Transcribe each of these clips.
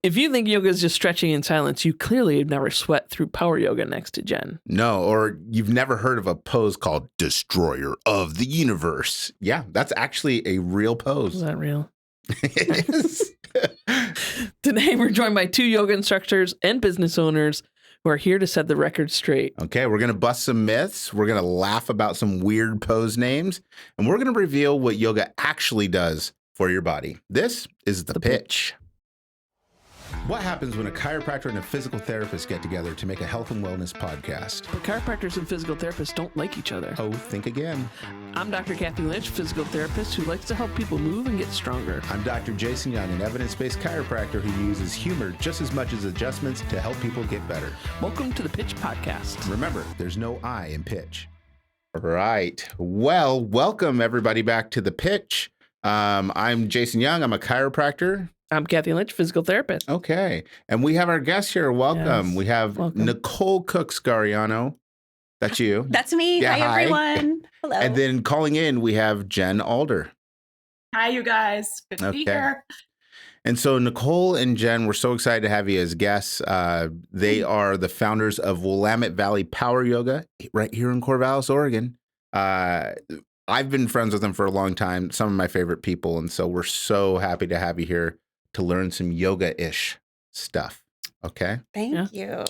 If you think yoga is just stretching in silence, you clearly have never sweat through power yoga next to Jen. No, or you've never heard of a pose called Destroyer of the Universe. Yeah, that's actually a real pose. Is that real? It is. Today, we're joined by two yoga instructors and business owners who are here to set the record straight. Okay, we're going to bust some myths. We're going to laugh about some weird pose names, and we're going to reveal what yoga actually does for your body. This is The Pitch. What happens when a chiropractor and a physical therapist get together to make a health and wellness podcast? But chiropractors and physical therapists don't like each other. Oh, think again. I'm Dr. Kathy Lynch, physical therapist who likes to help people move and get stronger. I'm Dr. Jason Young, an evidence-based chiropractor who uses humor just as much as adjustments to help people get better. Welcome to the Pitch Podcast. Remember, there's no I in pitch. All right. Well, welcome everybody back to The Pitch. I'm Jason Young. I'm a chiropractor. I'm Kathy Lynch, physical therapist. Okay. And we have our guest here. Welcome. Yes. We have Nicole Scariano. That's you. That's me. Yeah, hi, everyone. Hello. And then calling in, we have Jen Alder. Hi, you guys. Good to be here. And so Nicole and Jen, we're so excited to have you as guests. They are the founders of Willamette Valley Power Yoga right here in Corvallis, Oregon. I've been friends with them for a long time, some of my favorite people. And so we're so happy to have you here to learn some yoga-ish stuff. Okay? Thank you.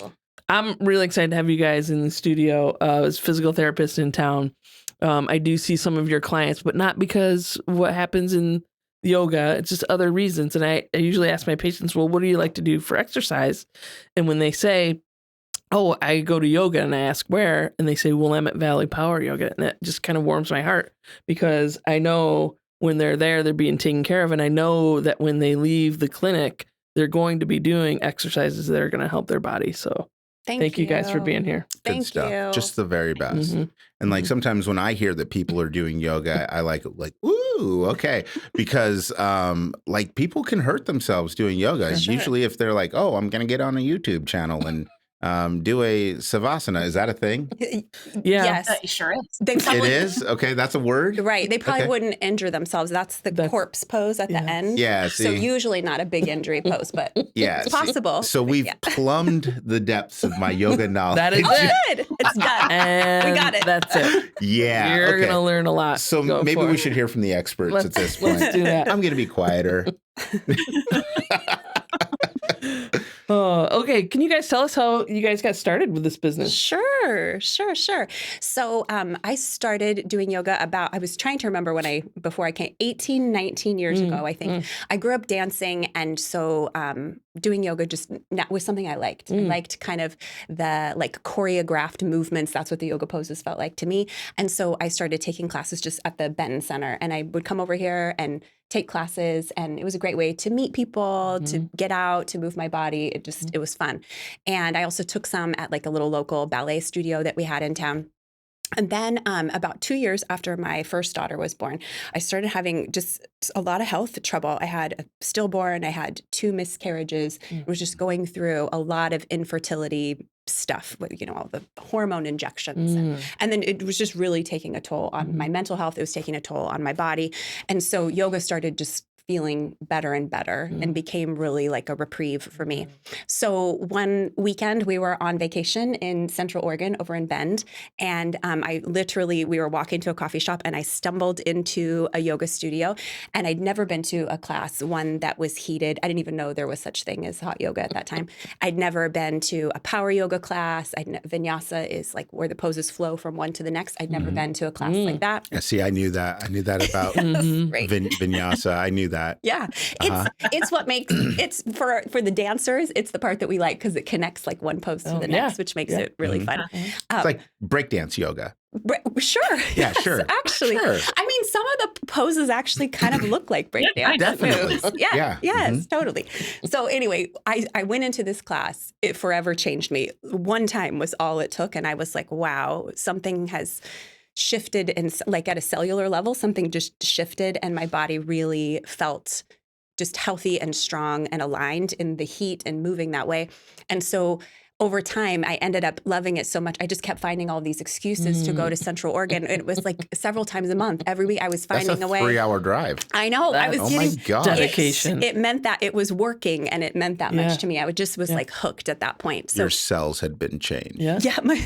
I'm really excited to have you guys in the studio as physical therapists in town. I do see some of your clients, but not because what happens in yoga. It's just other reasons. And I usually ask my patients, well, what do you like to do for exercise? And when they say, oh, I go to yoga, and I ask where, and they say Willamette Valley Power Yoga. And that just kind of warms my heart because I know when they're there, they're being taken care of. And I know that when they leave the clinic, they're going to be doing exercises that are going to help their body. So thank you guys for being here. Good stuff. You. Just the very best. Mm-hmm. And like sometimes when I hear that people are doing yoga, I like, ooh, okay. Because like people can hurt themselves doing yoga. Sure. Usually if they're like, oh, I'm going to get on a YouTube channel and do a savasana. Is that a thing? Yeah. Yes. It sure is. It is? Okay, that's a word? Right. They probably wouldn't injure themselves. That's the corpse pose at the end. Yeah. See. So usually not a big injury pose, but it's possible. So we've plumbed the depths of my yoga knowledge. That is good. It's done. And we got it. That's it. Yeah. You're going to learn a lot. So maybe we should hear from the experts at this point. Let's do that. I'm going to be quieter. Oh, okay. Can you guys tell us how you guys got started with this business? Sure. So I started doing yoga I was trying to remember before I came, 18, 19 years ago, I think. I grew up dancing, and so doing yoga just was something I liked. I liked kind of the choreographed movements. That's what the yoga poses felt like to me. And so I started taking classes just at the Benton Center, and I would come over here and take classes, and it was a great way to meet people, to get out, to move my body. It was fun. And I also took some at a little local ballet studio that we had in town. And then about 2 years after my first daughter was born, I started having just a lot of health trouble. I had a stillborn. I had 2 miscarriages. I was just going through a lot of infertility stuff, all the hormone injections. And then it was just really taking a toll on my mental health. It was taking a toll on my body. And so yoga started just feeling better and better and became really like a reprieve for me. So one weekend we were on vacation in Central Oregon over in Bend. And we were walking to a coffee shop and I stumbled into a yoga studio, and I'd never been to a class, one that was heated. I didn't even know there was such thing as hot yoga at that time. I'd never been to a power yoga class. Vinyasa is like where the poses flow from one to the next. I'd never been to a class like that. Yeah, see, I knew that about vinyasa. I knew that. Yeah. It's what makes it's for the dancers, it's the part that we like because it connects like one pose to the next, which makes it really fun. It's like breakdance yoga. Sure. Yeah, sure. Actually, sure. I mean, some of the poses actually kind of look like breakdance definitely. moves. Yes, totally. So anyway, I went into this class. It forever changed me. One time was all it took, and I was like, wow, something has shifted, and like at a cellular level, something just shifted, and my body really felt just healthy and strong and aligned in the heat and moving that way. And so over time, I ended up loving it so much. I just kept finding all these excuses to go to Central Oregon. It was like several times a month. Every week I was finding a way. That's a 3-hour drive. I know. I was my God. Dedication. It meant that it was working, and it meant that much to me. I just was like hooked at that point. So, your cells had been changed. Yeah,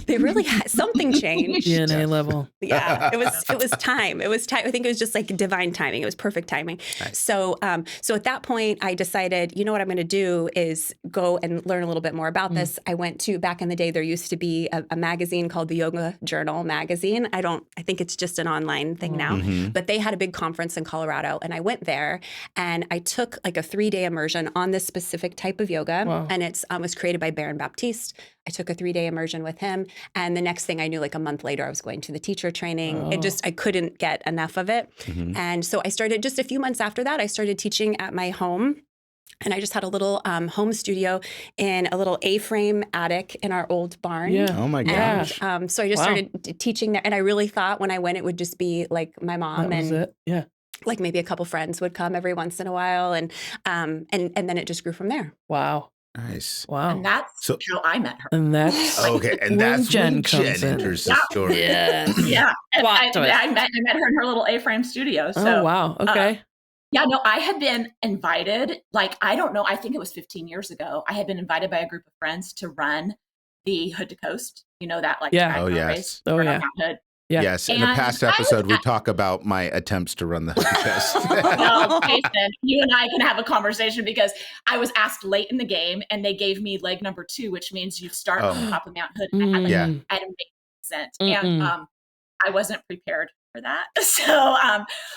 they really had something changed. DNA level. Yeah, it was time. It was time. I think it was just like divine timing. It was perfect timing. Nice. So at that point, I decided, you know what I'm going to do is go and learn a little bit more about this. I went to, back in the day, there used to be a magazine called the Yoga Journal magazine. I think it's just an online thing now, but they had a big conference in Colorado, and I went there and I took like a 3-day immersion on this specific type of yoga. Wow. And it was created by Baron Baptiste. I took a 3-day immersion with him. And the next thing I knew, like a month later, I was going to the teacher training. I couldn't get enough of it. And so I started, just a few months after that, I started teaching at my home. And I just had a little home studio in a little A-frame attic in our old barn. Yeah. Oh my gosh. And, so I just started teaching there. And I really thought when I went, it would just be like my mom like maybe a couple friends would come every once in a while. And then it just grew from there. Wow. Nice. Wow. And that's how I met her. And that's okay. And that's Jen comes in. Enters the story. Yeah. Yeah. And I met her in her little A-frame studio. So, oh, wow. Okay. Yeah, no, I had been invited, like, I don't know, I think it was 15 years ago. I had been invited by a group of friends to run the Hood to Coast. You know that, like, race? Oh, yeah. Hood. Yeah. Yes. In a past episode, we talk about my attempts to run the Hood to Coast. No, Jason, you and I can have a conversation because I was asked late in the game and they gave me leg number 2, which means you start on the top of Mount Hood. And I had to make sense. And I wasn't prepared for that. So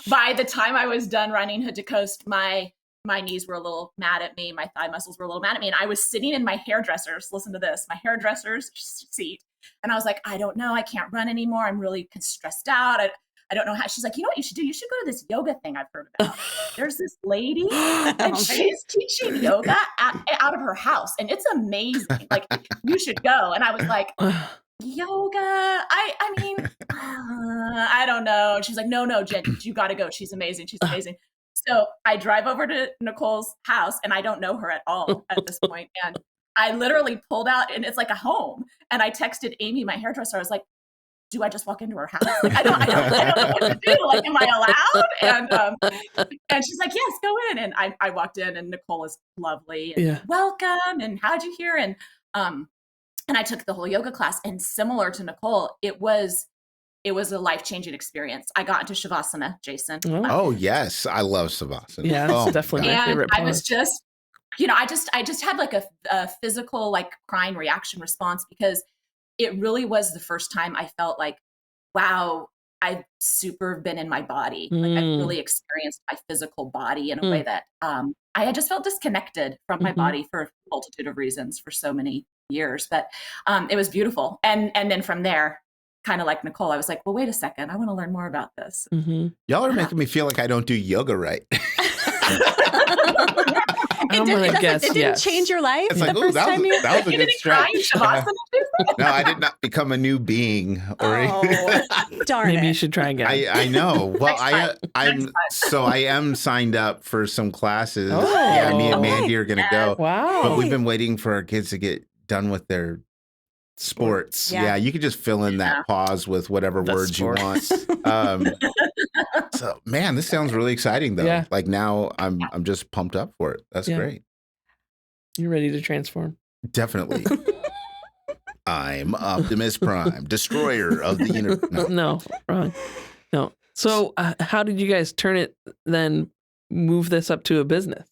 by the time I was done running Hood to Coast, my knees were a little mad at me. My thigh muscles were a little mad at me. And I was sitting in my hairdresser's, listen to this, my hairdresser's seat. And I was like, I don't know. I can't run anymore. I'm really stressed out. I don't know how. She's like, you know what you should do? You should go to this yoga thing I've heard about. There's this lady and she's teaching yoga out of her house. And it's amazing. Like, you should go. And I was like, yoga? I mean, I don't know. And she's like, no, Jen, you got to go. She's amazing. She's amazing. So I drive over to Nicole's house and I don't know her at all at this point. And I literally pulled out and it's like a home. And I texted Amy, my hairdresser. I was like, do I just walk into her house? Like, I don't know what to do. Like, am I allowed? And she's like, yes, go in. And I walked in and Nicole is lovely. And welcome. And how'd you hear? And I took the whole yoga class, and similar to Nicole, it was a life-changing experience. I got into Shavasana, Jason. Oh yes. I love Shavasana. Yeah, it's definitely my favorite part. I was just, I just had like a physical, like, crying reaction response because it really was the first time I felt like, wow, I've super been in my body. Like, I've really experienced my physical body in a way that I had just felt disconnected from my body for a multitude of reasons for so many years. But it was beautiful. And then from there, kind of like Nicole, I was like, well, wait a second. I want to learn more about this. Y'all are making me feel like I don't do yoga right. It didn't change your life the first time you that was a good stretch. No, I did not become a new being. Darn Maybe it. you should try again. I know. Well, I am signed up for some classes. Yeah, me and Mandy are going to go. Wow. But we've been waiting for our kids to get done with their sports. Yeah, you could just fill in that pause with whatever words you want. So, man, this sounds really exciting, though. Yeah. Like, now I'm just pumped up for it. That's great. You're ready to transform. Definitely. I'm Optimus Prime, destroyer of the universe. No, wrong. No. So, how did you guys turn it then? Move this up to a business?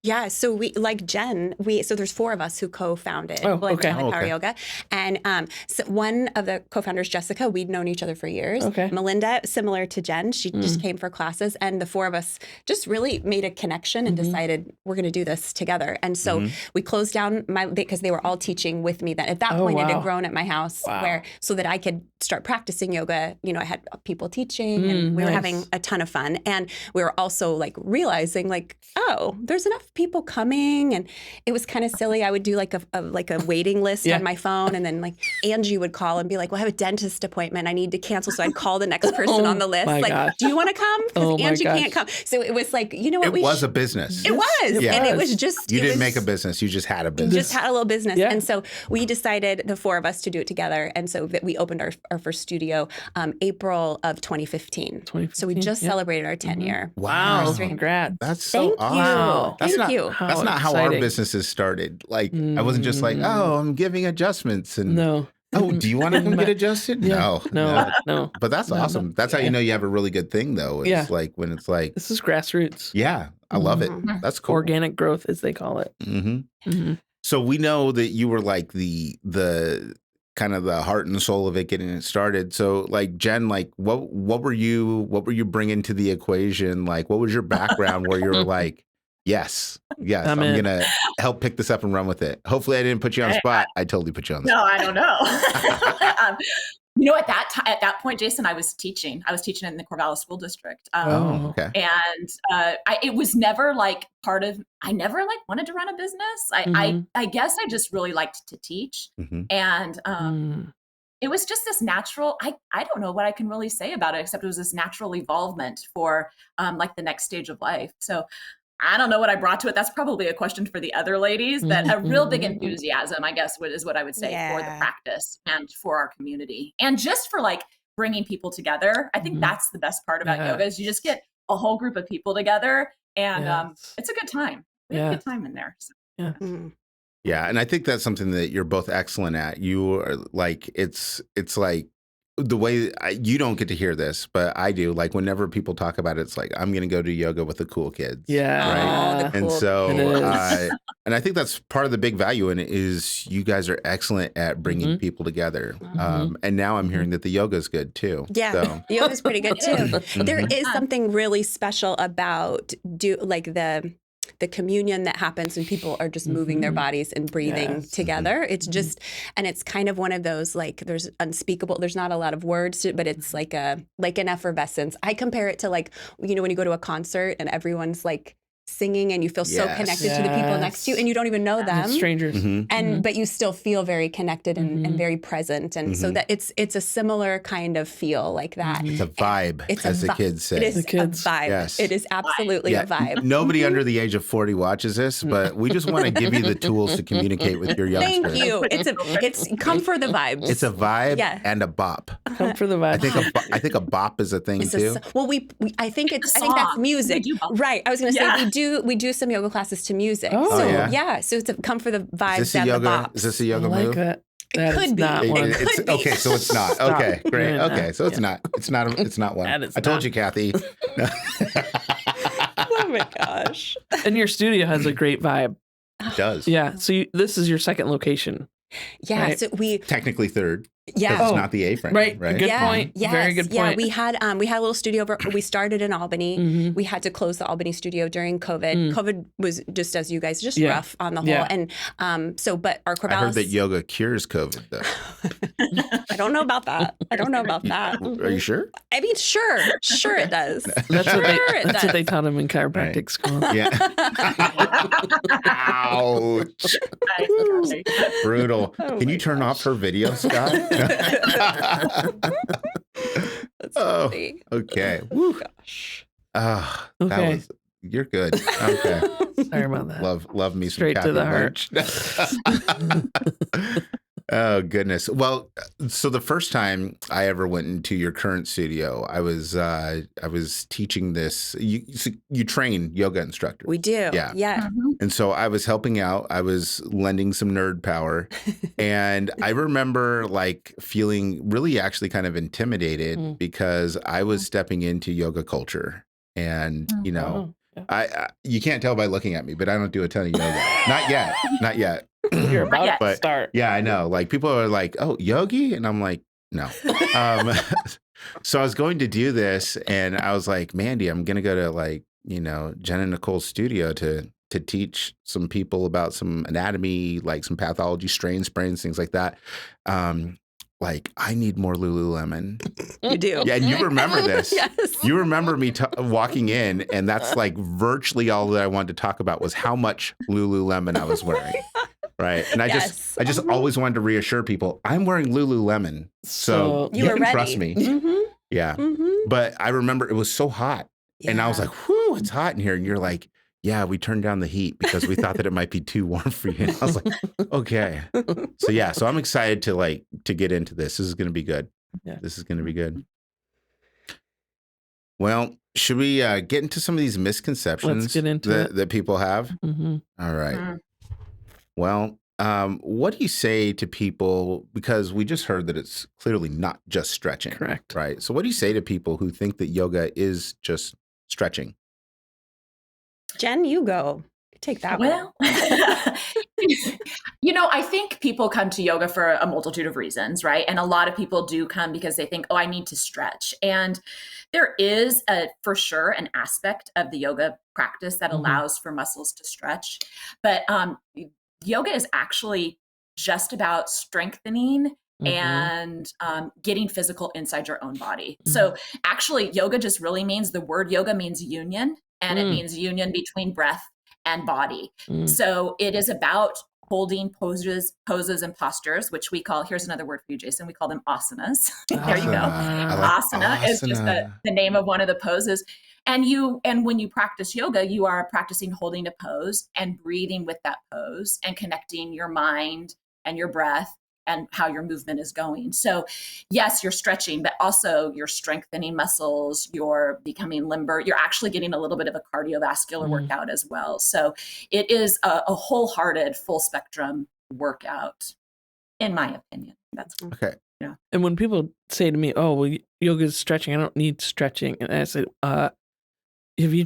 Yeah, so we, like Jen, so there's 4 of us who co-founded Willamette Valley Power Yoga. And so one of the co-founders, Jessica, we'd known each other for years. Melinda, similar to Jen, she just came for classes. And the 4 of us just really made a connection and decided we're going to do this together. And so we closed down because they were all teaching with me then. At that point, it had grown at my house so that I could start practicing yoga. I had people teaching and we were having a ton of fun. And we were also like realizing like, oh, there's enough people coming? And it was kind of silly. I would do like a waiting list on my phone, and then like Angie would call and be like, well, I have a dentist appointment. I need to cancel. So I'd call the next person on the list. Like, gosh. do you want to come? Because Angie can't come. So it was like, you know what? It was a business. It was. Yeah. And it was just. You didn't make a business. You just had a business. Just had a little business. Yeah. And so we decided, the four of us, to do it together. And so that we opened our first studio April of 2015. So we just celebrated our 10-year. Wow. anniversary. Congrats. That's so Thank awesome. you. Wow. That's Thank you. That's not how our exciting. businesses started. Like, I wasn't just like, oh, I'm giving adjustments. And No. oh, do you want to come get adjusted? Yeah. No. But that's awesome. That's how you know you have a really good thing, though. It's like when it's like, This is grassroots. yeah, I love it. That's cool. Organic growth, as they call it. So we know that you were like the kind of the heart and soul of it, getting it started. So like Jen, like what were you bringing to the equation? Like what was your background where you were like, yes, I'm going to help pick this up and run with it. Hopefully I didn't put you on the spot. I totally put you on the spot. No, I don't know. At that point, Jason, I was teaching in the Corvallis school district. Okay. And it was never like I never like wanted to run a business. I guess I just really liked to teach. And it was just this natural, I don't know what I can really say about it, except it was this natural evolvement for like the next stage of life. So I don't know what I brought to it. That's probably a question for the other ladies, but a real big enthusiasm, I guess, is what I would say for the practice and for our community. And just for like bringing people together. I think that's the best part about yoga is you just get a whole group of people together and it's a good time. We have a good time in there. So. Yeah. And I think that's something that you're both excellent at. You are like, it's like, the way you don't get to hear this, but I do. Like whenever people talk about it, it's like I'm going to go do yoga with the cool kids. Yeah, right. And so, and I think that's part of the big value in it is you guys are excellent at bringing people together. And now I'm hearing that the yoga is good too. Yeah, so. the yoga's pretty good too. There is something really special about the communion that happens when people are just moving their bodies and breathing together. It's just, and it's kind of one of those, like, there's not a lot of words to it, but it's like an effervescence. I compare it to like, when you go to a concert and everyone's like singing and you feel so connected to the people next to you and you don't even know them. Strangers. But you still feel very connected and very present. And so that it's a similar kind of feel like that. It's a vibe, as the kids say. It is a vibe. Yes. It is absolutely a vibe. Nobody under the age of 40 watches this, but we just want to give you the tools to communicate with your youngsters. Thank you. It's come for the vibes. It's a vibe and a bop. Come for the vibe. I think a bop is a thing too. I think that's music. Right. I was going to say we do some yoga classes to music. Oh, so so it's come for the vibes and the bops. Is this a yoga move? That. It could be. Okay, so it's not. Okay, great. Okay, so it's not. It's not one. I told you, Kathy. Oh my gosh. And your studio has a great vibe. It does. Yeah. So this is your second location. Yeah. Right? So we technically third. Yeah. It's not the A-frame. Right. Good yeah. point. Yes. Very good point. Yeah. We had a little studio. We started in Albany. We had to close the Albany studio during COVID. COVID was just, as you guys, just rough on the whole. Yeah. And but our Corvallis. I heard that yoga cures COVID though. I don't know about that. Are you sure? I mean, sure it does. That's what they taught him in chiropractic school. Yeah. Ouch. Brutal. Can you turn off her video, Scott? That's funny. Okay. Oh, gosh. Okay. You're good. Okay. Sorry about that. Love me Straight some to the heart. Oh goodness. Well, so the first time I ever went into your current studio, I was teaching this. You train yoga instructors. We do. Yeah. And so I was helping out. I was lending some nerd power, and I remember like feeling really actually kind of intimidated because I was stepping into yoga culture, and you can't tell by looking at me, but I don't do a ton of yoga. Not yet. You're about to start. Yeah, I know. Like people are like, "Oh, yogi," and I'm like, "No." So I was going to do this, and I was like, "Mandy, I'm gonna go to Jen and Nicole's studio to teach some people about some anatomy, like some pathology, strains, sprains, things like that." like, I need more Lululemon. You do. Yeah, and you remember this. Yes. You remember me walking in, and that's like virtually all that I wanted to talk about was how much Lululemon I was wearing. Right. And I just always wanted to reassure people, I'm wearing Lululemon. So you can trust me. Mm-hmm. Yeah. Mm-hmm. But I remember it was so hot. Yeah. And I was like, whew, it's hot in here. And you're like, yeah, we turned down the heat because we thought that it might be too warm for you. And I was like, okay. So I'm excited to get into this. This is going to be good. Yeah. This is going to be good. Well, should we get into some of these misconceptions that people have? Mm-hmm. All right. Mm-hmm. Well, what do you say to people, because we just heard that it's clearly not just stretching. Correct. Right. So what do you say to people who think that yoga is just stretching? Jen, you go. Take that one. I think people come to yoga for a multitude of reasons, right? And a lot of people do come because they think, I need to stretch. And there is for sure an aspect of the yoga practice that allows for muscles to stretch. But yoga is actually just about strengthening and getting physical inside your own body. So actually, yoga just really means, the word yoga means union, and it means union between breath and body. So it is about holding poses and postures, which we call, here's another word for you, Jason, we call them asanas. There you go. Asana is just the name of one of the poses. And when you practice yoga, you are practicing holding a pose and breathing with that pose and connecting your mind and your breath and how your movement is going. So yes, you're stretching, but also you're strengthening muscles, you're becoming limber, you're actually getting a little bit of a cardiovascular workout as well. So it is a wholehearted, full spectrum workout, in my opinion. That's okay. Yeah. And when people say to me, yoga is stretching, I don't need stretching. And I said, have you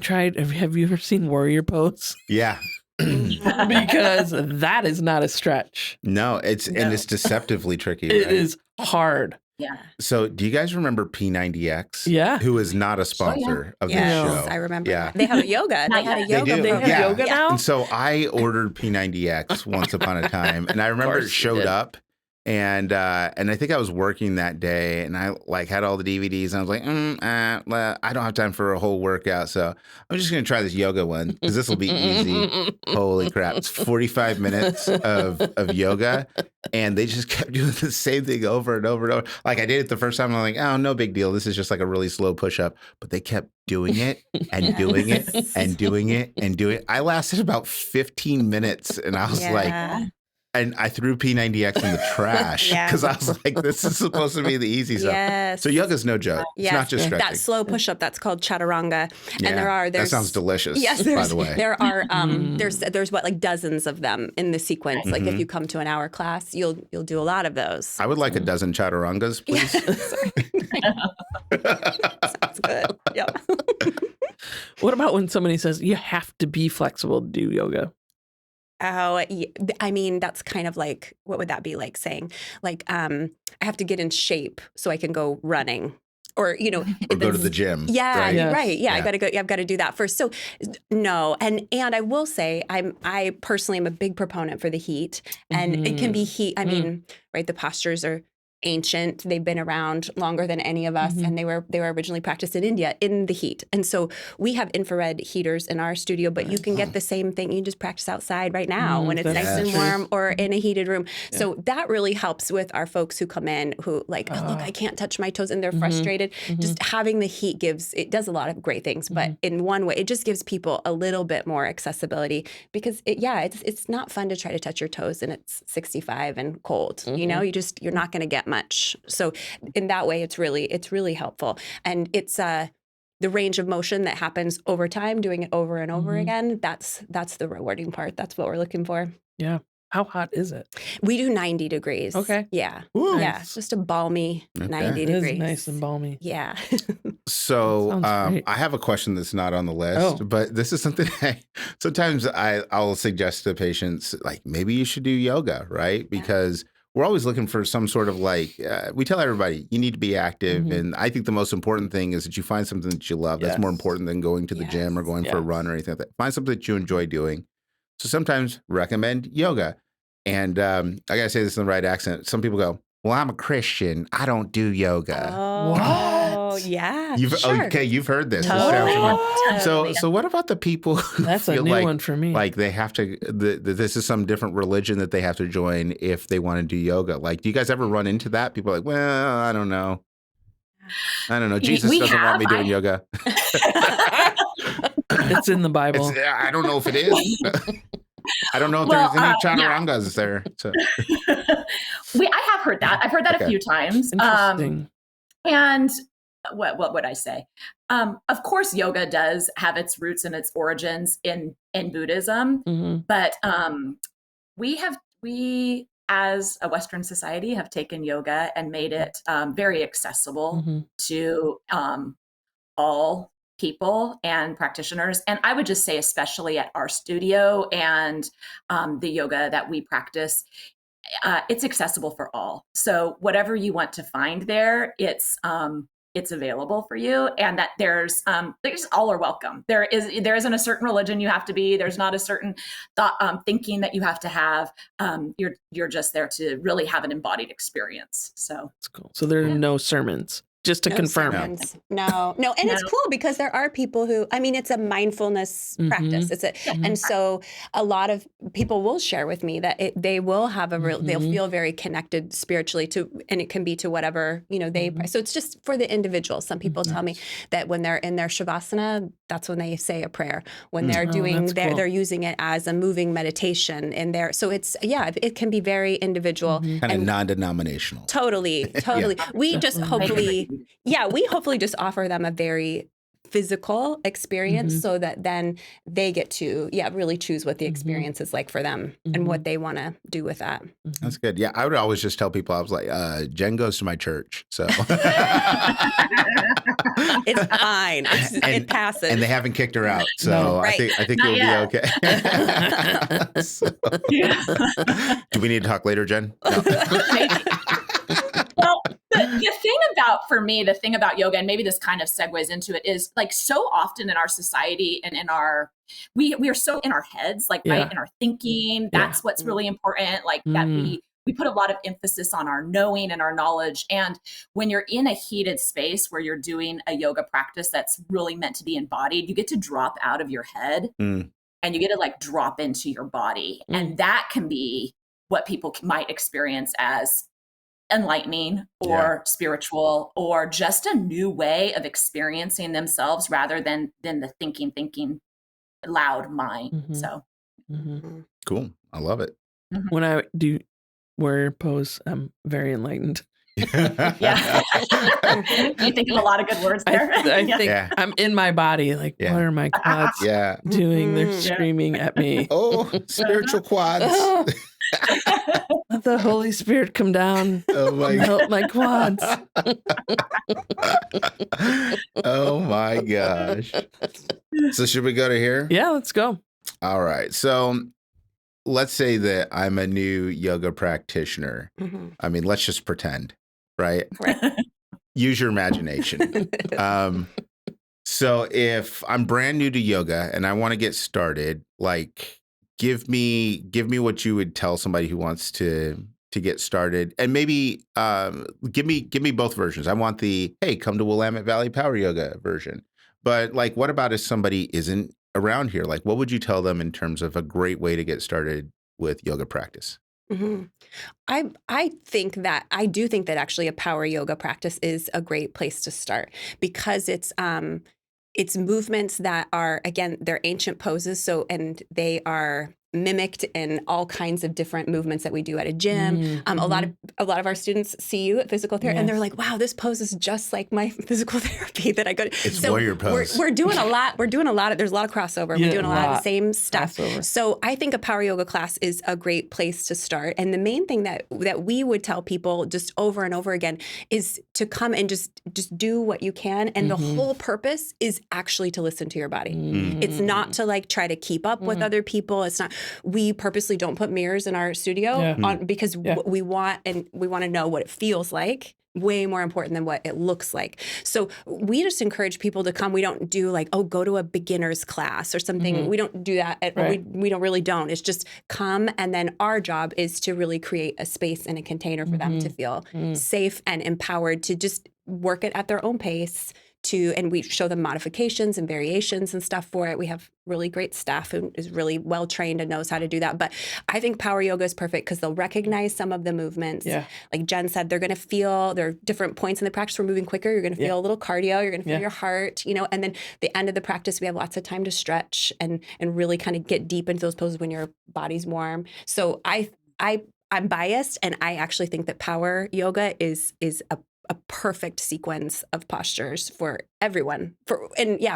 ever seen warrior pose? Yeah. Because that is not a stretch. No, it's deceptively tricky. It is hard. Yeah. So do you guys remember P90X? Yeah. Who is not a sponsor of this show. I remember. Yeah. They have a yoga. They had a yoga. They have yoga now? And so I ordered P90X once upon a time. And I remember it showed up. And I think I was working that day, and I had all the DVDs, and I was like, I don't have time for a whole workout, so I'm just gonna try this yoga one because this will be easy. Holy crap! It's 45 minutes of yoga, and they just kept doing the same thing over and over and over. Like I did it the first time, I'm like, oh, no big deal. This is just like a really slow push up, but they kept doing it and doing it and doing it and doing it. I lasted about 15 minutes, and I was like. And I threw P90X in the trash because I was like, this is supposed to be the easy stuff. Yes. So yoga's no joke. It's not just stretching. That slow push-up, that's called chaturanga. Yeah. And that sounds delicious, by the way. There are, there's dozens of them in the sequence. Like if you come to an hour class, you'll do a lot of those. I would like a dozen chaturangas, please. Sounds good. Yep. What about when somebody says you have to be flexible to do yoga? Oh, I mean, that's kind of like, what would that be like saying? Like, I have to get in shape so I can go running. Or, or go to the gym. Yeah, right. Right. Yeah, I got to go. I've got to do that first. So, no, and I will say, I personally am a big proponent for the heat, and it can be heat. I mean, right? The postures are ancient. They've been around longer than any of us, and they were originally practiced in India in the heat. And so we have infrared heaters in our studio, but you can get the same thing. You can just practice outside right now when it's nice and warm, or in a heated room. Yeah. So that really helps with our folks who come in who look, I can't touch my toes, and they're frustrated. Just having the heat does a lot of great things, but in one way, it just gives people a little bit more accessibility because it's not fun to try to touch your toes and it's 65 and cold. You're not going to get much. So in that way, it's really helpful. And it's the range of motion that happens over time, doing it over and over again. That's the rewarding part. That's what we're looking for. Yeah. How hot is it? We do 90 degrees. Okay. Yeah. Ooh, yeah. nice. Just a balmy 90 it degrees. Is nice and balmy. Yeah. So I have a question that's not on the list, but this is something sometimes I'll suggest to patients, like maybe you should do yoga, right? Because we're always looking for some sort of we tell everybody you need to be active. And I think the most important thing is that you find something that you love. That's more important than going to the gym or going for a run or anything like that. Find something that you enjoy doing. So sometimes recommend yoga. And I got to say this in the right accent. Some people go, well, I'm a Christian. I don't do yoga. Oh, yeah. Sure. Okay, you've heard this. Totally. So what about the people who That's a feel new like, one for me. like they have to, this is some different religion that they have to join if they want to do yoga? Like, do you guys ever run into that? People are like, well, I don't know. Jesus doesn't want me doing yoga. It's in the Bible. I don't know if it is. I don't know if there's any chaturangas there. So. I have heard that. I've heard that a few times. Interesting. And what would I say? Of course, yoga does have its roots and its origins in Buddhism, but we as a Western society have taken yoga and made it very accessible to all people and practitioners. And I would just say, especially at our studio and the yoga that we practice, it's accessible for all. So whatever you want to find there, it's available for you, and that there's all are welcome. There isn't a certain religion you have to be. There's not a certain thought thinking that you have to have. You're just there to really have an embodied experience. So that's cool. So there are no sermons. Just to confirm. No. And it's cool because there are people who, it's a mindfulness practice. And so a lot of people will share with me that they will have they'll feel very connected spiritually and it can be to whatever, so it's just for the individual. Some people tell me that when they're in their Shavasana, that's when they say a prayer. When they're doing, they're using it as a moving meditation in there. So it can be very individual. Kind of non-denominational. Totally. We just hopefully just offer them a very physical experience so that then they get to really choose what the experience is like for them and what they want to do with that. That's good. Yeah, I would always just tell people, I was like, Jen goes to my church, so it's fine. It passes, and they haven't kicked her out, so I think you'll be okay. So, do we need to talk later, Jen? No. Well, the thing about yoga, and maybe this kind of segues into it, is like so often in our society and we are so in our heads, like right in our thinking. That's what's really important. Like that we put a lot of emphasis on our knowing and our knowledge. And when you're in a heated space where you're doing a yoga practice that's really meant to be embodied, you get to drop out of your head and you get to like drop into your body. And that can be what people might experience as enlightening or spiritual, or just a new way of experiencing themselves rather than the thinking loud mind. So cool. I love it. When I do warrior pose, I'm very enlightened. You think of a lot of good words there. I think I'm in my body. Like, what are my quads doing? They're screaming at me. Oh, spiritual quads. Let the Holy Spirit come down and help my quads. Oh my gosh. So should we go to here? Yeah, let's go. All right. So let's say that I'm a new yoga practitioner. I mean, let's just pretend, right? Use your imagination. So if I'm brand new to yoga and I want to get started, like give me what you would tell somebody who wants to get started, and maybe give me both versions. I want the, hey, come to Willamette Valley Power Yoga version. But like, what about if somebody isn't around here? Like, what would you tell them in terms of a great way to get started with yoga practice? I do think that actually a power yoga practice is a great place to start, because it's movements that are, again, they're ancient poses. So, and they are mimicked in all kinds of different movements that we do at a gym. A lot of our students see you at physical therapy and they're like, wow, this pose is just like my physical therapy that I go to. It's warrior pose. We're doing a lot. There's a lot of crossover. We're doing a lot of the same stuff. Crossover. So I think a power yoga class is a great place to start. And the main thing that we would tell people just over and over again is to come and just do what you can. And the whole purpose is actually to listen to your body. It's not to like try to keep up with other people. It's not. We purposely don't put mirrors in our studio because we want to know what it feels like way more important than what it looks like. So we just encourage people to come. We don't do like, oh, go to a beginner's class or something. We don't do that. We don't really don't. It's just come. And then our job is to really create a space and a container for them to feel safe and empowered to just work it at their own pace. And we show them modifications and variations and stuff for it. We have really great staff who is really well trained and knows how to do that. But I think power yoga is perfect because they'll recognize some of the movements. Yeah. Like Jen said, they're going to feel, there are different points in the practice we're moving quicker. You're going to feel a little cardio. You're going to feel your heart, you know, and then the end of the practice, we have lots of time to stretch and really kind of get deep into those poses when your body's warm. So I'm biased, and I actually think that power yoga is a perfect sequence of postures for everyone,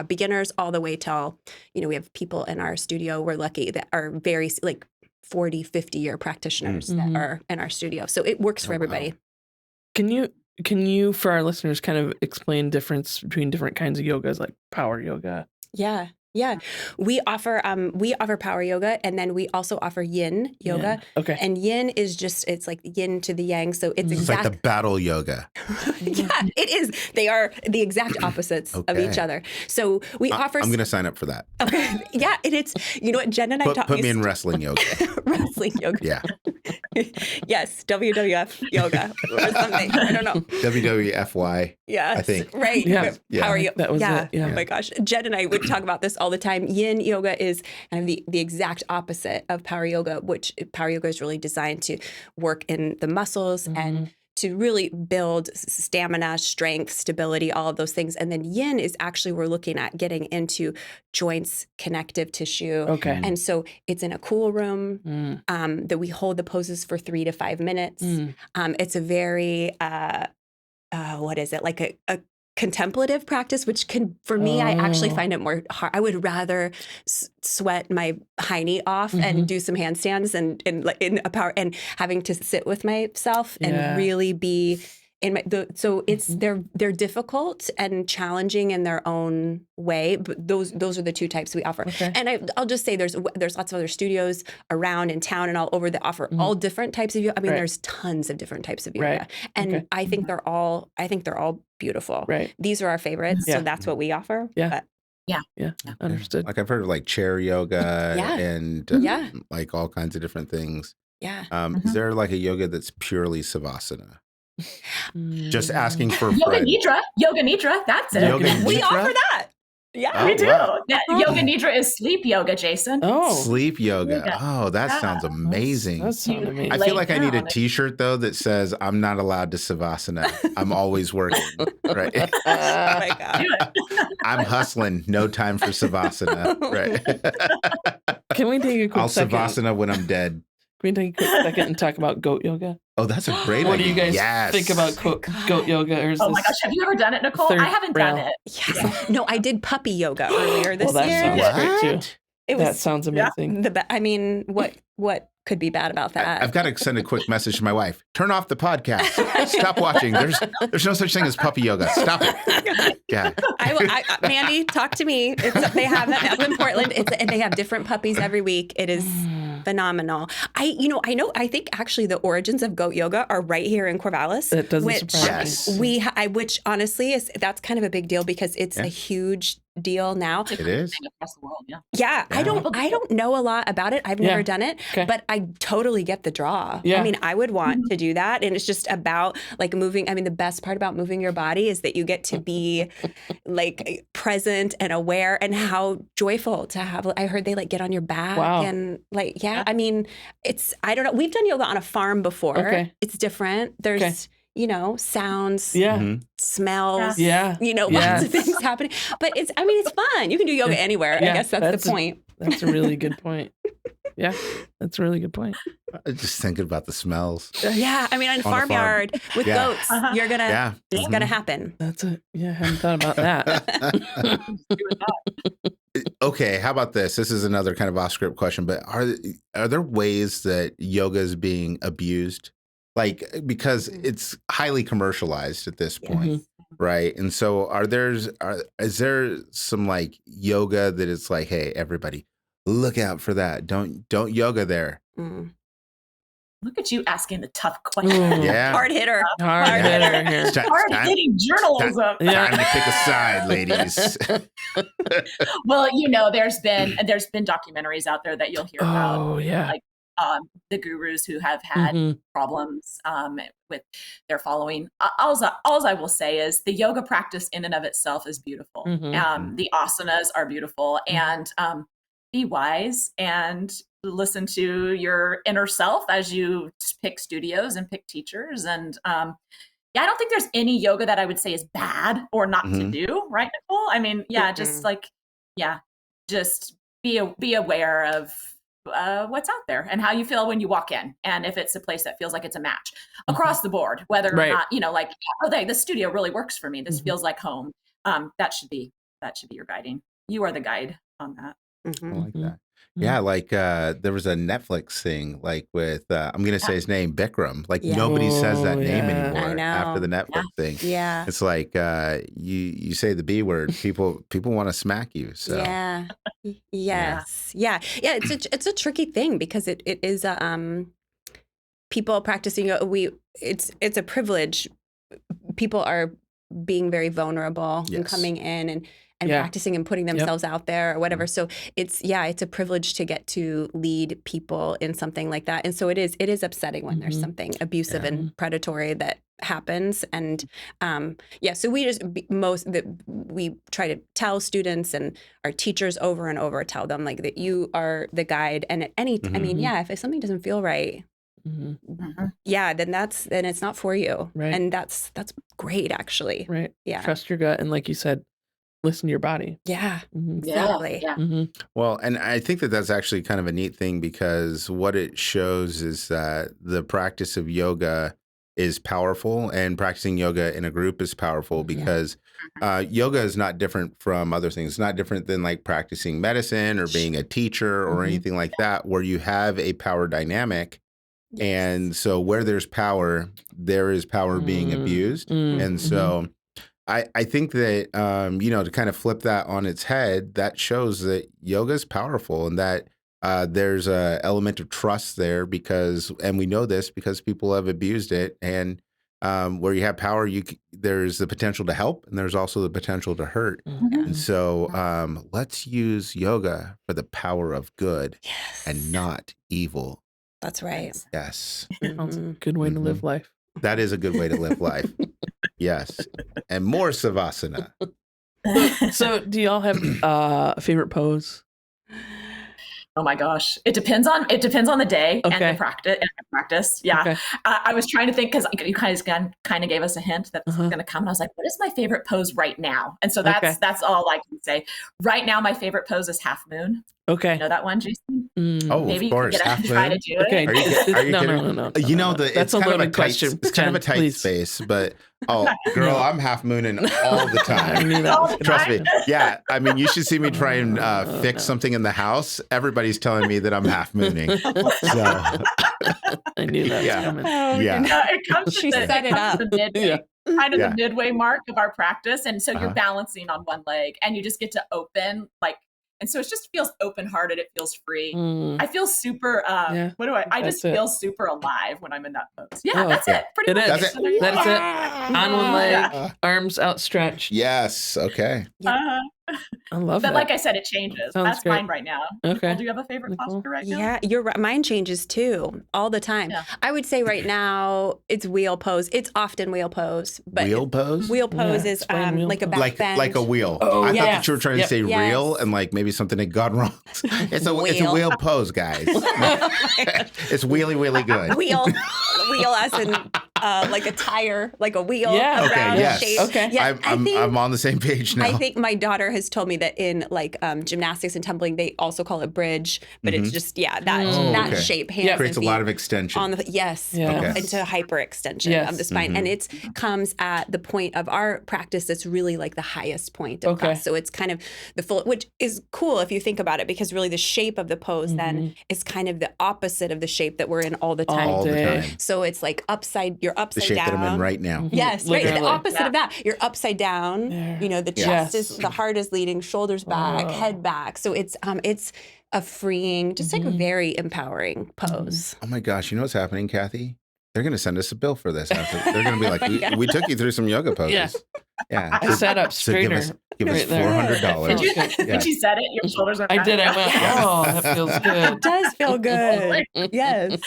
beginners all the way till, you know, we have people in our studio, we're lucky, that are very like 40, 50-year practitioners that are in our studio. So it works for everybody. Wow. Can you, for our listeners, kind of explain difference between different kinds of yogas, like power yoga? Yeah. We offer power yoga, and then we also offer yin yoga. Okay. And yin is just, it's like yin to the yang. So it's like the battle yoga. Yeah, it is. They are the exact opposites of each other. So we offer. I'm going to sign up for that. Okay. Yeah. And it's, you know what, Jen and I taught Put me in wrestling yoga. Wrestling yoga. Yeah. Yes. WWF yoga or something. I don't know. WWFY. Yeah. I think. Right. Yeah. Power yoga. That was it. Yeah. Oh my gosh. Jen and I would talk about this all the time. Yin yoga is kind of the exact opposite of power yoga, which power yoga is really designed to work in the muscles and to really build stamina, strength, stability, all of those things. And then yin is actually, we're looking at getting into joints, connective tissue. Okay. And so it's in a cool room that we hold the poses for 3 to 5 minutes. It's a very, what is it? Like a contemplative practice, which can, for me, I actually find it more hard. I would rather sweat my hiney off and do some handstands and in a power, and having to sit with myself and really be in my. So it's they're difficult and challenging in their own way. But those are the two types we offer. Okay. And I'll just say there's lots of other studios around in town and all over that offer all different types of yoga. I mean, there's tons of different types of yoga, and I think they're all beautiful. Right. These are our favorites, so that's what we offer. Yeah. But, yeah, understood. Like I've heard of like chair yoga and like all kinds of different things. Yeah. Is there like a yoga that's purely savasana? Just asking for Yoga Nidra, that's it. We offer that. Yeah, we do. Wow. Yeah, Yoga Nidra is sleep yoga, Jason. Oh, sleep yoga. Oh, that sounds amazing. That sounds amazing. I feel like I need a T-shirt though that says "I'm not allowed to savasana. I'm always working." Right? Oh my god. I'm hustling. No time for savasana. Right? Can we take a quick second? I'll savasana when I'm dead. Can we take a quick second and talk about goat yoga? Oh, that's a great idea. What do you guys think about goat yoga? Or my gosh, have you ever done it, Nicole? I haven't done it. Yes. Yeah. No, I did puppy yoga earlier this year. That sounds great too. That sounds amazing. I mean, what could be bad about that? I've got to send a quick message to my wife. Turn off the podcast. Stop watching. There's no such thing as puppy yoga. Stop it. Yeah. Mandy, talk to me. They have that up in Portland. And they have different puppies every week. It is phenomenal. I think actually the origins of goat yoga are right here in Corvallis. That doesn't surprise me. Which honestly that's kind of a big deal because it's a huge deal now. It is across the world. Yeah. I don't know a lot about it. I've never done it, but I totally get the draw. I mean, I would want to do that, and it's just about like moving. I mean, the best part about moving your body is that you get to be like present and aware, and how joyful to have. I heard they like get on your back and like I mean, I don't know. We've done yoga on a farm before. Okay. It's different. There's sounds, smells, lots of things happening. But it's fun. You can do yoga anywhere. I guess that's the point. That's a really good point. Yeah, that's a really good point. Just thinking about the smells. Yeah, I mean, on a farmyard with goats, you're gonna, it's gonna happen. That's I hadn't thought about that. Okay, how about this? This is another kind of off-script question, but are there ways that yoga is being abused? Like, because it's highly commercialized at this point, right? And so is there some like yoga that is like, hey, everybody, look out for that. Don't yoga there. Look at you asking the tough questions. Yeah. Hard hitter. Hard hitter here. Hard-hitting journalism. Time to pick a side, ladies. Well, there's been documentaries out there that you'll hear about. Oh, yeah. Like the gurus who have had problems with their following. All I will say is the yoga practice in and of itself is beautiful. The asanas are beautiful, and be wise and listen to your inner self as you pick studios and pick teachers. And I don't think there's any yoga that I would say is bad or not to do, right, Nicole? I mean, just be aware of what's out there and how you feel when you walk in, and if it's a place that feels like it's a match across the board, whether or not this studio really works for me. This feels like home. That should be your guiding. You are the guide on that. I like that. Yeah, like there was a Netflix thing, like with I'm gonna say his name, Bikram. Like nobody says that name anymore after the Netflix thing. Yeah, it's like you say the B word, people want to smack you. So it's a tricky thing because it is people practicing. It's a privilege. People are being very vulnerable and coming in and practicing and putting themselves out there or whatever. So it's a privilege to get to lead people in something like that. And so it is upsetting when there's something abusive and predatory that happens. And so we try to tell students and our teachers over and over, tell them like that you are the guide. And at any, I mean, if something doesn't feel right, then it's not for you. Right. And that's great, actually. Right. Yeah. Trust your gut. And like you said, listen to your body. Yeah, exactly. Yeah. Well, and I think that that's actually kind of a neat thing because what it shows is that the practice of yoga is powerful, and practicing yoga in a group is powerful because yoga is not different from other things. It's not different than like practicing medicine or being a teacher or anything like that, where you have a power dynamic. And so where there's power, there is power being abused. And so I think that, to kind of flip that on its head, that shows that yoga is powerful and that there's a element of trust there and we know this because people have abused it. And where you have power, there's the potential to help and there's also the potential to hurt. And so let's use yoga for the power of good and not evil. That's right. Yes. Sounds a good way to live life. That is a good way to live life. Yes. And more savasana. So do y'all have a favorite pose? Oh my gosh. It depends on the day and the practice. Yeah. Okay. I was trying to think because you guys kind of gave us a hint that this is going to come. And I was like, what is my favorite pose right now? And so that's all I can say. Right now, my favorite pose is half moon. Okay. You know that one, Jason? Oh, maybe of course. You can try to do it. Okay. Are you No. That's a loaded question. It's kind of a tight space, but girl, I'm half mooning all the time. I knew that. Trust me. Yeah. I mean, you should see me try and fix something in the house. Everybody's telling me that I'm half mooning. So I knew that was coming. It comes to the midway. Kind of the midway mark of our practice. And so you're balancing on one leg and you just get to open and so it just feels open-hearted. It feels free. I feel super, I just feel super alive when I'm in that pose. Yeah, that's it. Pretty much. That's it. On one leg, arms outstretched. Yes. Okay. I love that. But like I said, it changes. That's great. mine right now. Okay. Do you have a favorite posture right now? Yeah, you're right. Mine changes too, all the time. Yeah. I would say right now it's wheel pose. It's often wheel pose. But wheel pose? Wheel pose is like a back bend. Like a wheel. Oh, I thought that you were trying to say real and like maybe something had gone wrong. It's a wheel pose, guys. It's really good. Wheel as in like a tire, like a wheel around shape. Okay. Yeah, I'm on the same page now. I think my daughter has told me that in like gymnastics and tumbling, they also call it bridge, but it's just that shape, hands and creates feet a lot of extension on the into hyperextension of the spine, and it comes at the point of our practice that's really like the highest point of class. So it's kind of the full, which is cool if you think about it, because really the shape of the pose then is kind of the opposite of the shape that we're in all the time. All the time. So it's like upside. You're The upside shape down. that I'm in right now. Yes, right. The Literally. opposite of that. You're upside down. There. You know, the chest is, the heart is leading, shoulders back, head back. So it's a freeing, just like a very empowering pose. Oh my gosh, you know what's happening, Kathy? They're going to send us a bill for this. After. They're going to be like, we took you through some yoga poses. Yeah. I sat up So straighter. give us right there. $400. When she said it, your shoulders are I back. did. I went, oh, that feels good. It does feel good. Yes.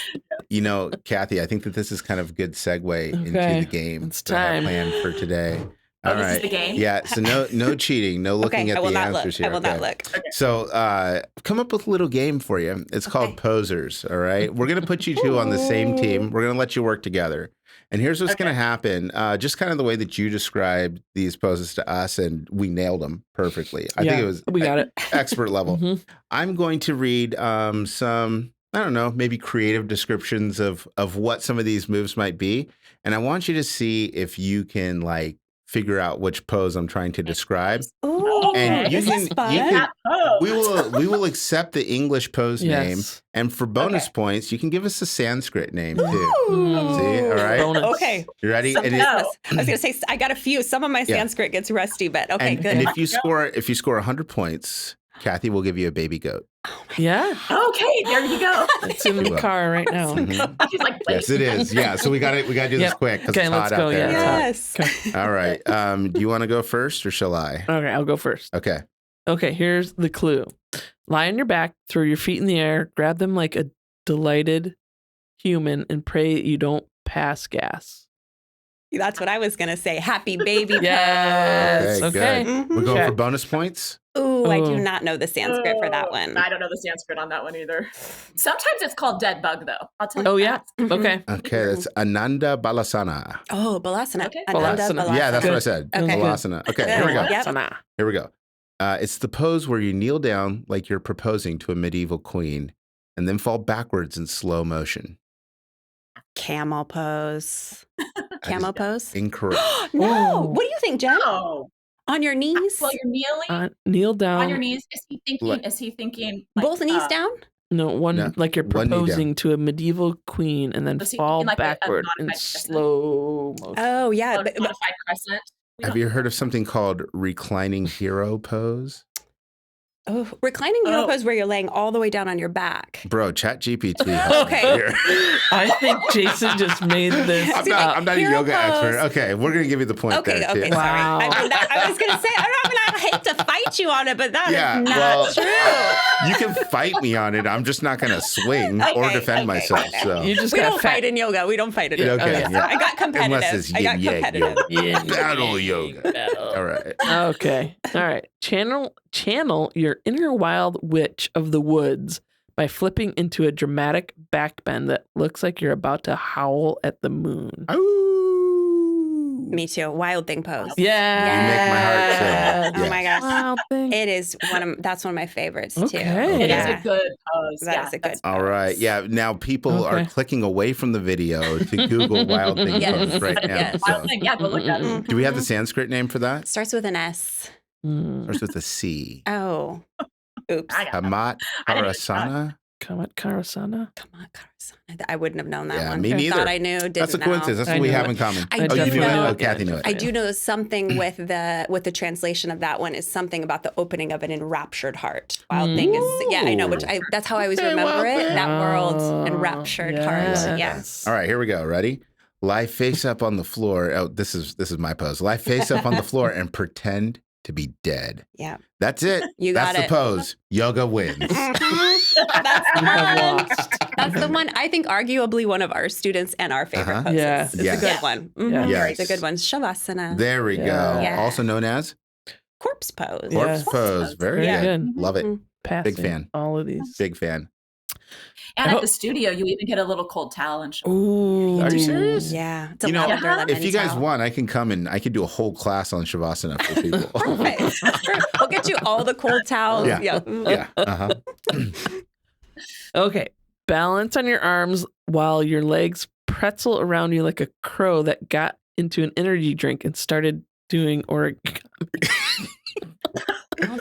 You know, Kathy, I think that this is kind of a good segue into Okay. the game It's that I have time. planned for today. Oh, All this right. is the game? Yeah. So no cheating, no looking Okay, at I will the not answers look. here. I will not okay? look. So I've come up with a little game for you. It's called Okay. Posers. All right. We're going to put you two on the same team. We're going to let you work together. And here's what's going to happen. Just kind of the way that you described these poses to us, and we nailed them perfectly. I think it was we got it. expert level. Mhm. I'm going to read some, I don't know, maybe creative descriptions of what some of these moves might be. And I want you to see if you can like figure out which pose I'm trying to describe. Ooh, And you this is can- fun. you can- That pose. We will accept the English pose name. Yes. And for bonus Okay. points, you can give us a Sanskrit name too. Ooh. See? All right. Bonus. Okay. You ready? Some And, I was going to say, I got a few. Some of my Yeah. Sanskrit gets rusty, but okay, good. and if you score 100 points, Kathy will give you a baby goat. Yeah. Okay, there you go. It's in the car right now. Mhm. She's like, Yes, it is. Yeah. So we got to do this Yep. quick because Okay, it's let's hot go. out there. Yeah. Yes. Okay. All right. Do you want to go first or shall I? Okay, I'll go first. Okay. Okay, here's the clue. Lie on your back, throw your feet in the air, grab them like a delighted human, and pray you don't pass gas. That's what I was going to say. Happy baby pose. Yes. Okay, Okay. good. We're going for Check. bonus points. Ooh, I do Ooh. not know the Sanskrit for that one. I don't know the Sanskrit on that one either. Sometimes it's called dead bug, though. I'll tell you. Oh, yeah. Mhm. Okay. Okay, that's Ananda Balasana. Oh, Balasana. Okay. Ananda Balasana. Balasana. Yeah, that's what I Good. said. Okay. Balasana. Okay, Good. here we go. Yep. Sana. Here we go. It's the pose where you kneel down like you're proposing to a medieval queen and then fall backwards in slow motion. Camel pose. Camel pose? Incorrect. No. Oh. What do you think, Jen? Oh, On your knees? well, you're kneeling Kneel down. on your knees. Is he thinking? Like- Is he thinking? Like, Both knees down? No, one No, like you're one knee down. proposing to a medieval queen and then Was he fall thinking like a backward in modified crescent? slow motion. Oh, yeah. Modified crescent. We Have don't- you heard of something called reclining hero pose? Reclining hero Oh. pose where you're laying all the way down on your back. Bro, ChatGPT. Okay. Here. I think Jason just made this I'm not a Hero yoga pose. expert. Okay, we're going to give you the point Okay, there, okay, too. sorry. Wow. I was going to say, I hate to fight you on it, but that is Yeah, not well, true. You can fight me on it. I'm just not going to swing or Okay, defend okay, myself. okay. So. You just We got don't fat. fight in yoga. We don't fight in yoga. Okay, Okay. yeah. I got competitive. Unless it's I got yin-yang competitive. yoga. Yin, Battle yang, yoga. battle. All right. Okay. All right. Channel your inner wild witch of the woods by flipping into a dramatic backbend that looks like you're about to howl at the moon. Ooh. Me too. Wild thing pose. Yeah. You make my heart sing. Oh Yes. my gosh. Wild thing. It is that's one of my favorites too. Okay. It is Yeah. a good pose. That yeah, is a good that's- All right. Yeah. Now people are Okay. clicking away from the video to Google wild thing Yes. pose right now. Yes. So, Wild thing. Yeah, go look at it. do we have the Sanskrit name for that? Starts with an S. Mm. Starts with a C. Oh. Oops. I got that. Hamat I didn't even try. Parasana. Kamat Karasana. Come on, Carson. I wouldn't have known that Yeah, one. me neither. Thought I knew. Didn't That's a know. coincidence. That's I what we knew have it. in common. I Oh, do you knew it? know- Oh, Kathy knew it. I do know something with the translation of that one is something about the opening of an enraptured heart. Wild thing is I know that's how I always Okay, remember Wild it. Thing. That world Oh, enraptured heart. Yes. All right, here we go. Ready? Lie face up on the floor. Oh, this is my pose. Lie face up on the floor and pretend to be dead. Yeah. That's it. You got That's it. the pose. Yoga wins. That's the You have one. lost. That's the one. I think arguably one of our students and our favorite Uh-huh. poses. Yeah. It's Yes. a good one. Mhm. Yes. It's a good one. Shavasana. There we go. Yeah. Also known as Corpse pose. Yeah. corpse pose. Very Very good. good. Love it. Mhm. Passing fan. all of these. Big fan. And Oh. at the studio, you even get a little cold towel and Ooh. Are you serious? Yeah. It's a You know, lavender lemon If you guys towel. want, I can come and I could do a whole class on Shavasana for people. Perfect. Sure. We'll get you all the cold towels. Yeah. Yeah. Yeah. Uh-huh. Okay. Balance on your arms while your legs pretzel around you like a crow that got into an energy drink and started doing Balance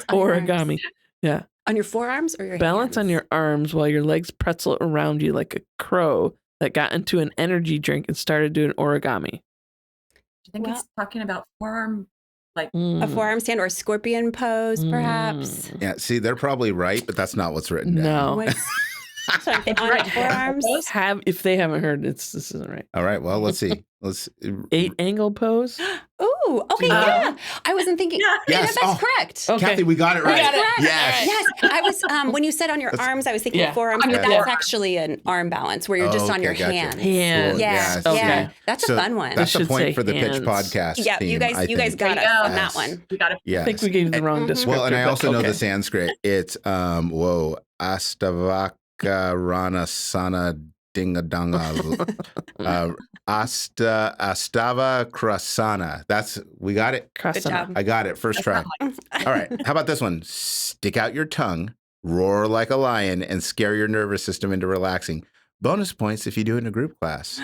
on your origami. arms. Yeah. On your forearms or your Balance hands? on your arms while your legs pretzel around you like a crow that got into an energy drink and started doing origami? Do you think it's talking about forearm? Like a forearm stand or a scorpion pose, perhaps? Yeah, see, they're probably right, but that's not what's written down. No. So on forearms? If they haven't heard, this isn't right. All right, well, let's see. 8-angle pose? Ooh, okay, yeah. I wasn't thinking. Yes, that's correct. Okay. Kathy, we got it right. That's correct. Yes. Yes. I was when you said on your arms, I was thinking forearms, but that's actually an arm balance where you're just on your hands. Hands. Cool. Yeah. Yes. Yeah. That's a fun one. That's the point for the hands. Pitch Podcast. Yeah, theme, you guys got us on that one. We got it. Yes. I think we gave the wrong descriptor. Well, and I but also know okay. the Sanskrit. It's Astavaka Sana Dingadanga. Astava Krasana. We got it. Good job. I got it. First try. All right. How about this one? Stick out your tongue, roar like a lion, and scare your nervous system into relaxing. Bonus points if you do it in a group class.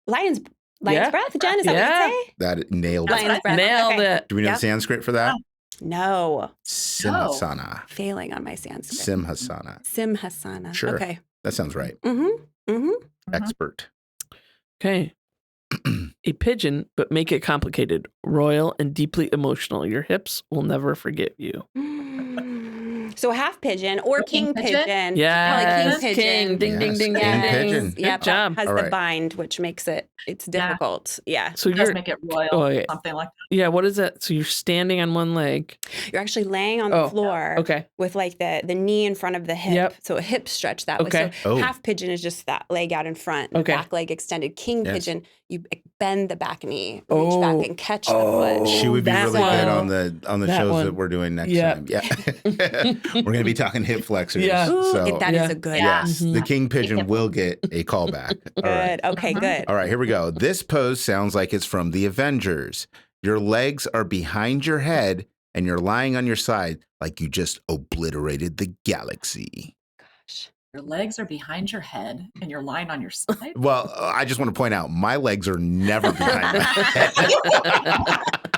Lion's breath, Jen, is that what you say? That nailed Lion's it. breath. Nailed Okay. it. Do we know Sanskrit for that? No. Simhasana. Failing on my Sanskrit. Simhasana. Sure. Okay. That sounds right. Mm-hmm. Expert. Okay. A pigeon, but make it complicated. Royal and deeply emotional. Your hips will never forgive you. So half pigeon or king pigeon. Yeah. King pigeon. King. Ding, ding, ding, King ding. pigeon. Good Yeah, job. has All the right. bind, which makes it's difficult. Yeah. So It does you're make it royal, something like that. yeah. What is that? So you're standing on one leg. You're actually laying on the floor Okay. with like the knee in front of the hip. Yep. So a hip stretch that way. Okay. So half pigeon is just that leg out in front, the back leg extended. King pigeon, you bend the back knee, reach back and catch the foot. She would be that really good one. on the That shows one. that we're doing next Yeah. time. Yeah. We're going to be talking hip flexors. Yeah. So, That is a good. yes, Mhm. the king pigeon will get a callback. All right. Good. Okay, good. All right, here we go. This pose sounds like it's from the Avengers. Your legs are behind your head and you're lying on your side like you just obliterated the galaxy. Gosh. Your legs are behind your head and you're lying on your side. Well, I just want to point out my legs are never behind my head.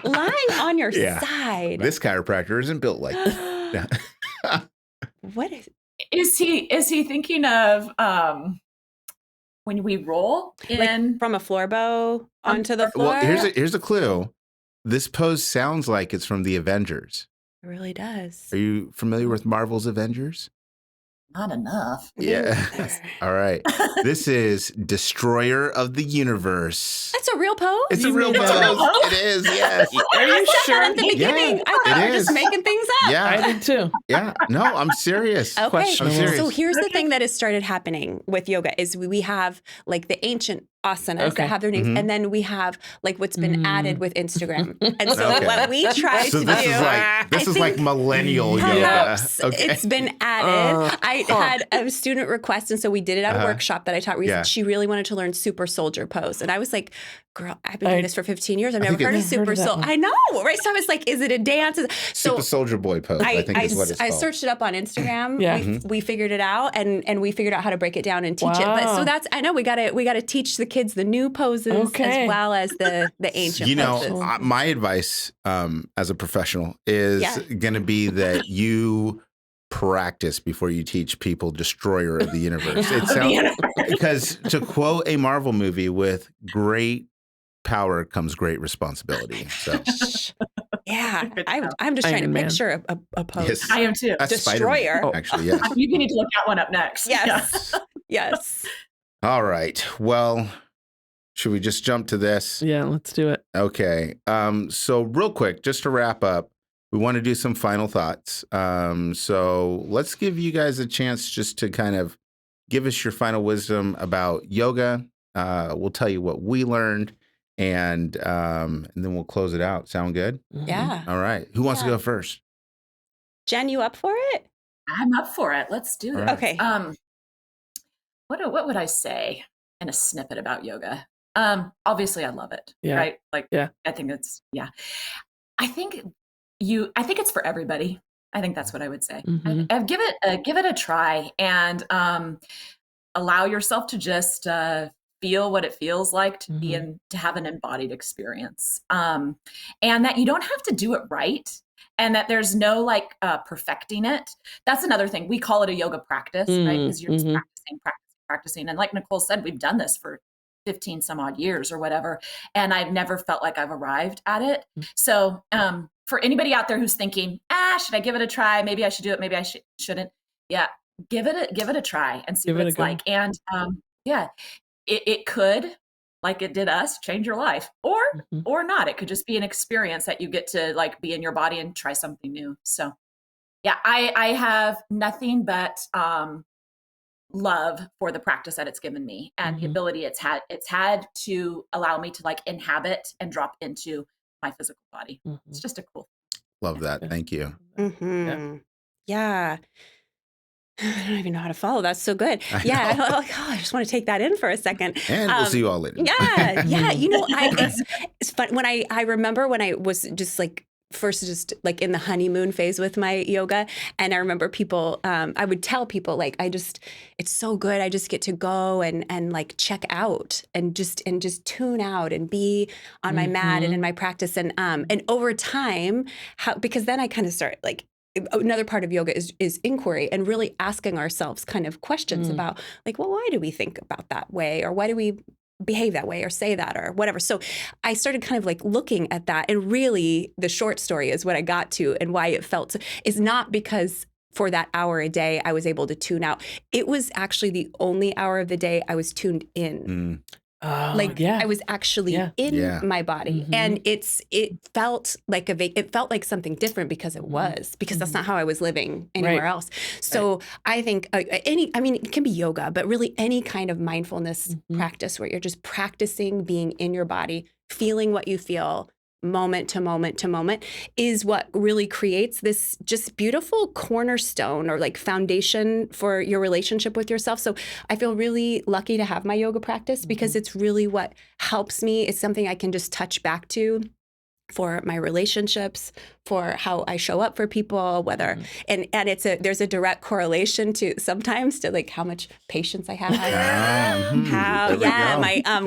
Lying on your side. This chiropractor isn't built like that. What is? Is he thinking of when we roll in Like from a floor bow onto the floor? Well, here's a clue. This pose sounds like it's from the Avengers. It really does. Are you familiar with Marvel's Avengers? Not enough. Yeah. All right. This is Destroyer of the Universe. That's a real pose? It's a real pose. It is, yes. Are you sure? At the beginning, Yeah, I thought it I was is. just making things up. Yeah. I did too. Yeah. No, I'm serious. Okay, I'm serious. so here's the thing that has started happening with yoga is we have like the ancient asanas that have their names, and then we have like what's been added with Instagram. And so Okay. what we try So to this do, is like millennial yoga. perhaps Okay. it's been added. I had a student request, and so we did it at a workshop that I taught recently. Yeah. She really wanted to learn super soldier pose, and I was like, "Girl, I've been doing this for 15 years. I've never think heard of it's- super heard of that soldier. one. I know, right? So I was like, is it a dance? Super Soldier Boy pose, I think is what it's I called. searched it up on Instagram. Yeah. We figured it out, and we figured out how to break it down and teach it. But Wow. so that's I know we gotta teach the kids the new poses as well as the ancient. You know, poses. my advice as a professional is going to be that you practice before you teach people Destroyer of the Universe. It sounds because to quote a Marvel movie, with great power comes great responsibility. So yeah, I'm just trying Iron to Man. picture a pose. yes, I am too. that's Destroyer. Spider-Man, actually, yes. You need to look that one up next. Yes, yes. All right. Well, should we just jump to this? Yeah, let's do it. Okay. So real quick, just to wrap up, we want to do some final thoughts. So let's give you guys a chance just to kind of give us your final wisdom about yoga. We'll tell you what we learned, and then we'll close it out. Sound good? Yeah. All right. Who wants to go first? Jen, you up for it? I'm up for it. Let's do it. All right. Okay. What would I say in a snippet about yoga? Obviously I love it. Yeah. Right? Like Yeah. I think it's I think it's for everybody. I think that's what I would say. Mhm. I've give it a try and allow yourself to just feel what it feels like to be to have an embodied experience. And that you don't have to do it right. And that there's no like perfecting it. That's another thing. We call it a yoga practice, right? Because you're just practicing. practicing. And like Nicole said, we've done this for 15 some odd years or whatever. And I've never felt like I've arrived at it. So for anybody out there who's thinking, should I give it a try? Maybe I should do it. Maybe I shouldn't. Yeah. Give it a try and see what it's like. And it could, like it did us, change your life or not. It could just be an experience that you get to like be in your body and try something new. So yeah, I have nothing but love for the practice that it's given me and the ability it's had to allow me to like inhabit and drop into my physical body. It's just a cool. Love that. Thank you. Yeah. I don't even know how to follow. That's so good. Yeah. I just want to take that in for a second. And we'll see you all later. Yeah. Yeah. It's fun when I remember when I was just like, first just like in the honeymoon phase with my yoga. And I remember people, I would tell people like, it's so good. I just get to go and like check out and just tune out and be on my mat and in my practice. And over time, because then I kind of start like, another part of yoga is inquiry and really asking ourselves kind of questions about like, well, why do we think about that way? Or why do we behave that way or say that or whatever? So I started kind of like looking at that, and really the short story is what I got to and why it felt is not because for that hour a day I was able to tune out. It was actually the only hour of the day I was tuned in. I was actually in my body, and it felt like something different because that's not how I was living anywhere else. So I think it can be yoga, but really any kind of mindfulness practice where you're just practicing being in your body, feeling what you feel, moment to moment to moment, is what really creates this just beautiful cornerstone or like foundation for your relationship with yourself. So I feel really lucky to have my yoga practice because it's really what helps me. It's something I can just touch back to for my relationships, for how I show up for people, whether and there's a direct correlation to sometimes to like how much patience I have,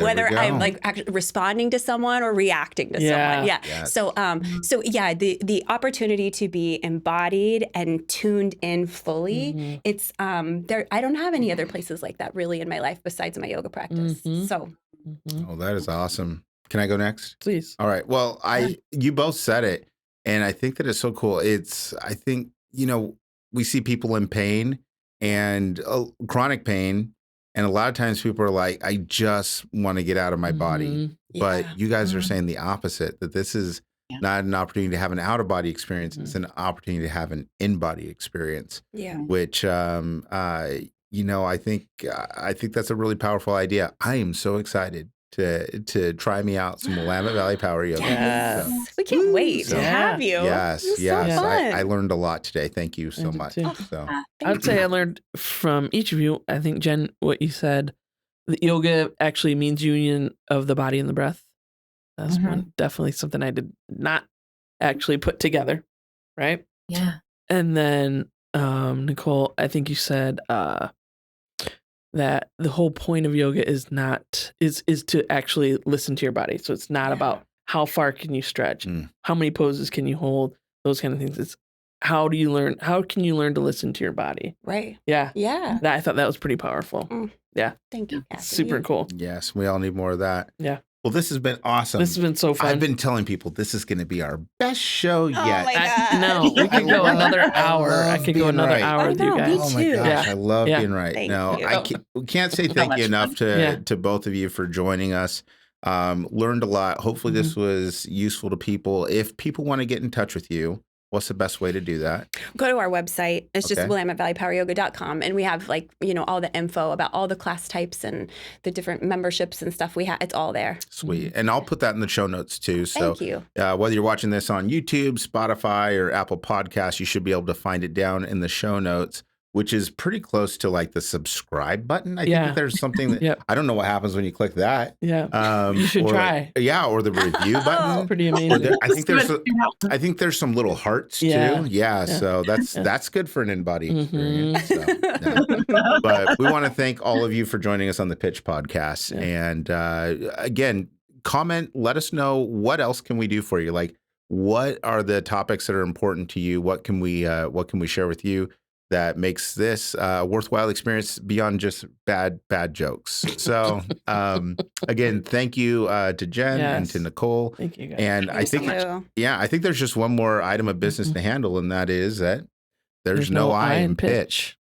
whether I'm like actually responding to someone or reacting to someone. Yes. So the opportunity to be embodied and tuned in fully, it's there. I don't have any other places like that really in my life besides my yoga practice. So. Oh, that is awesome. Can I go next? Please. All right. Well, you both said it, and I think that it's so cool. I think, we see people in pain and chronic pain, and a lot of times people are like, I just want to get out of my body. But you guys are saying the opposite, that this is not an opportunity to have an out-of-body experience. It's an opportunity to have an in-body experience, which, I think that's a really powerful idea. I am so excited to try me out some Willamette Valley Power Yoga. Yes. So, we can't wait to have you. Yes. So fun. I learned a lot today. Thank you so much. So I would say I learned from each of you. I think, Jen, what you said, that yoga actually means union of the body and the breath. That's definitely something I did not actually put together. Right? Yeah. And then Nicole, I think you said that the whole point of yoga is to actually listen to your body. So it's not about how far can you stretch, how many poses can you hold, those kind of things. It's how can you learn to listen to your body? Right. Yeah. Yeah. I thought that was pretty powerful. Yeah. Thank you, Kathy. Super cool. Yes, we all need more of that. Yeah. Well, this has been awesome. This has been so fun. I've been telling people this is going to be our best show yet. Oh my God. No, we could go another hour. I could go another hour with you guys. Oh my gosh, I love being right. Thank you. We can't say thank you enough to both of you for joining us. Learned a lot. Hopefully this was useful to people. If people want to get in touch with you, what's the best way to do that? Go to our website. It's just WillametteValleyPowerYoga.com. And we have all the info about all the class types and the different memberships and stuff we have. It's all there. Sweet. And I'll put that in the show notes too. So thank you. Whether you're watching this on YouTube, Spotify, or Apple Podcasts, you should be able to find it down in the show notes, which is pretty close to like the subscribe button. I think that there's something that I don't know what happens when you click that. Yeah. You should try. Or the review button. Pretty amazing. I think there's some little hearts too. Yeah. So that's good for an in-body experience. So, But we want to thank all of you for joining us on the Pitch Podcast. And again, comment, let us know what else can we do for you. Like, what are the topics that are important to you? What can we share with you? that makes this a worthwhile experience beyond just bad jokes. So again, thank you to Jen and to Nicole. Thank you guys. And I think, I think there's just one more item of business to handle, and that is that there's no I in pitch.